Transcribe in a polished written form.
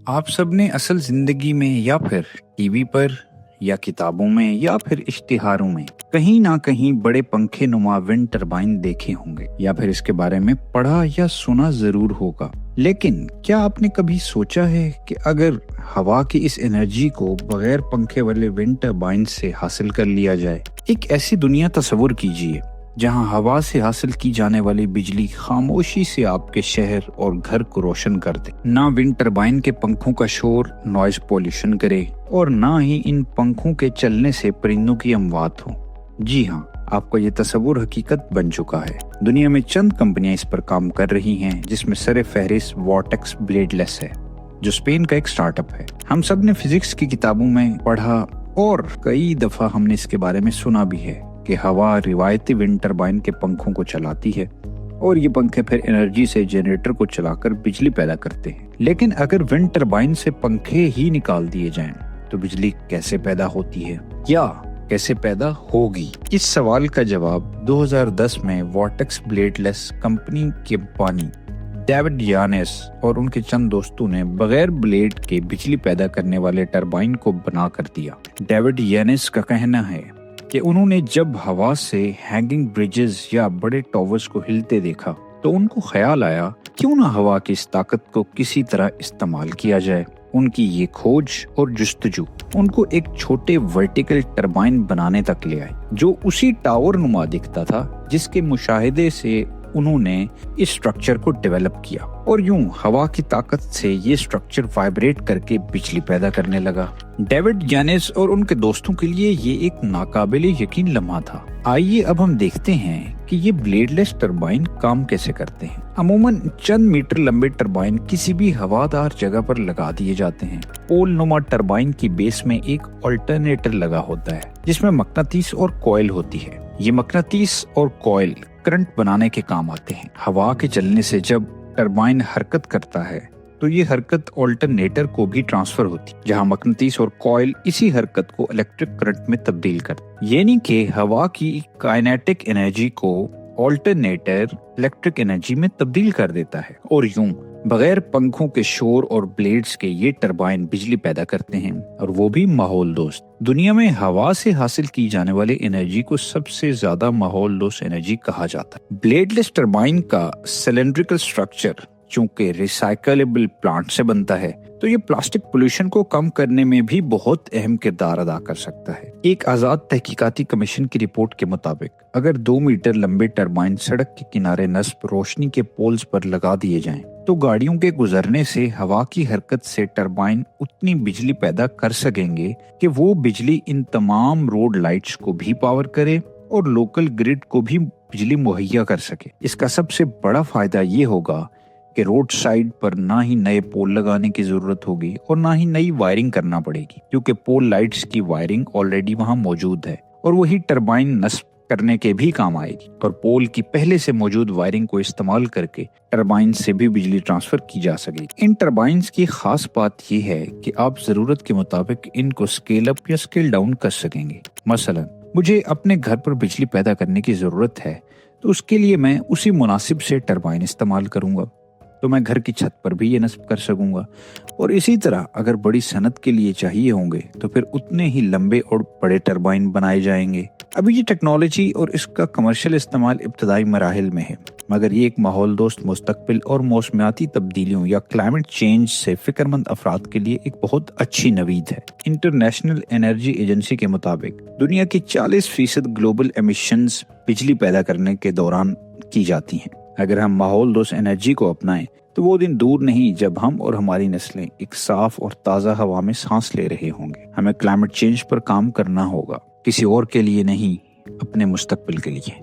आप सब ने असल जिंदगी में या फिर टीवी पर या किताबों में या फिर इश्तिहारों में कहीं ना कहीं बड़े पंखे नुमा विंड टरबाइन देखे होंगे या फिर इसके बारे में पढ़ा या सुना जरूर होगा। लेकिन क्या आपने कभी सोचा है कि अगर हवा की इस एनर्जी को बगैर पंखे वाले विंड टरबाइन से हासिल कर लिया जाए? एक ऐसी दुनिया तस्वुर कीजिए जहां हवा से हासिल की जाने वाली बिजली खामोशी से आपके शहर और घर को रोशन कर दे। ना विंड टरबाइन के पंखों का शोर नॉइज पोल्यूशन करे और ना ही इन पंखों के चलने से परिंदों की अमवात हो। जी हाँ, आपका ये तस्वुर हकीकत बन चुका है। दुनिया में चंद कंपनियां इस पर काम कर रही हैं, जिसमें सरे फहरिस्त वॉर्टेक्स ब्लेडलेस है, जो स्पेन का एक स्टार्टअप है। हम सब ने फिजिक्स की किताबों में पढ़ा और कई दफा हमने इसके बारे में सुना भी है कि हवा रिवायती विंड टरबाइन के पंखों को चलाती है और ये पंखे फिर एनर्जी से जनरेटर को चलाकर बिजली पैदा करते हैं। लेकिन अगर विंड टरबाइन से पंखे ही निकाल दिए जाएं, तो बिजली कैसे पैदा होती है या कैसे पैदा होगी? इस सवाल का जवाब 2010 में वॉर्टेक्स ब्लेडलेस कंपनी के पानी डेविड यानेस और उनके चंद दोस्तों ने बगैर ब्लेड के बिजली पैदा करने वाले टरबाइन को बना कर दिया। डेविड यानेस का कहना है कि उन्होंने जब हवा से हैंगिंग ब्रिजेस या बड़े टॉवर्स को हिलते देखा तो उनको ख्याल आया क्यों ना हवा की इस ताकत को किसी तरह इस्तेमाल किया जाए। उनकी ये खोज और जुस्तजू उनको एक छोटे वर्टिकल टरबाइन बनाने तक ले आई, जो उसी टावर नुमा दिखता था जिसके मुशाहिदे से उन्होंने इस स्ट्रक्चर को डेवलप किया और यूं हवा की ताकत से ये स्ट्रक्चर वाइब्रेट करके बिजली पैदा करने लगा। डेविड यानेस और उनके दोस्तों के लिए ये एक नाकाबिले यकीन लम्हा था। आइए अब हम देखते हैं कि ये ब्लेडलेस टरबाइन काम कैसे करते हैं। अमूमन चंद मीटर लंबे टरबाइन किसी भी हवादार जगह पर लगा दिए जाते हैं। पोल नुमा टरबाइन की बेस में एक अल्टरनेटर लगा होता है जिसमें मकनातीस और कॉइल होती है। ये मकनातीस और कॉइल करंट बनाने के काम आते हैं। हवा के चलने से जब टरबाइन हरकत करता है तो ये हरकत अल्टरनेटर को भी ट्रांसफर होती है, जहां मकनातीस और कॉइल इसी हरकत को इलेक्ट्रिक करंट में तब्दील करते हैं। यानी कि हवा की काइनेटिक एनर्जी को अल्टरनेटर इलेक्ट्रिक एनर्जी में तब्दील कर देता है और यूं बगैर पंखों के शोर और ब्लेड्स के ये टरबाइन बिजली पैदा करते हैं, और वो भी माहौल दोस्त। दुनिया में हवा से हासिल की जाने वाली एनर्जी को सबसे ज्यादा माहौल दोस्त एनर्जी कहा जाता है। ब्लेडलेस टरबाइन का सिलेंड्रिकल स्ट्रक्चर चूंकि रिसाइकलेबल प्लांट से बनता है, तो ये प्लास्टिक पोल्यूशन को कम करने में भी बहुत अहम किरदार अदा कर सकता है। एक आजाद तहकीकाती कमीशन की रिपोर्ट के मुताबिक अगर 2 मीटर लंबे टरबाइन सड़क के किनारे नस्ब रोशनी के पोल्स पर लगा दिए जाएं, तो गाड़ियों के गुजरने से हवा की हरकत से टरबाइन उतनी बिजली पैदा कर सकेंगे कि वो बिजली इन तमाम रोड लाइट्स को भी पावर करे और लोकल ग्रिड को भी बिजली मुहैया कर सके। इसका सबसे बड़ा फायदा ये होगा कि रोड साइड पर ना ही नए पोल लगाने की जरूरत होगी और ना ही नई वायरिंग करना पड़ेगी, क्योंकि पोल लाइट्स की वायरिंग ऑलरेडी वहां मौजूद है और वही टरबाइन नस्ब करने के भी काम आएगी। और पोल की पहले से मौजूद वायरिंग को इस्तेमाल करके टरबाइन से भी बिजली ट्रांसफर की जा सकेगी। इन टरबाइंस की खास बात यह है कि आप जरूरत के मुताबिक इनको स्केल अप या स्केल डाउन कर सकेंगे। मसलन मुझे अपने घर पर बिजली पैदा करने की जरूरत है, तो उसके लिए मैं उसी मुनासिब से टरबाइन इस्तेमाल करूंगा, तो मैं घर की छत पर भी ये नस्ब कर सकूंगा। और इसी तरह अगर बड़ी सनत के लिए चाहिए होंगे तो फिर उतने ही लंबे और बड़े टरबाइन बनाए जाएंगे। अभी ये टेक्नोलॉजी और इसका कमर्शियल इस्तेमाल इब्तदाई मराहिल में है, मगर ये एक माहौल दोस्त मुस्तकबिल और मौसमियाती तब्दीलियों या क्लाइमेट चेंज से फिक्रमंद अफराद के लिए एक बहुत अच्छी नवीद है। इंटरनेशनल एनर्जी एजेंसी के मुताबिक दुनिया की 40% ग्लोबल एमिशंस बिजली पैदा करने के दौरान की जाती हैं। अगर हम माहौल दोस्त एनर्जी को अपनाएं तो वो दिन दूर नहीं जब हम और हमारी नस्लें एक साफ और ताज़ा हवा में सांस ले रहे होंगे। हमें क्लाइमेट चेंज पर काम करना होगा, किसी और के लिए नहीं, अपने मुस्तकबिल के लिए।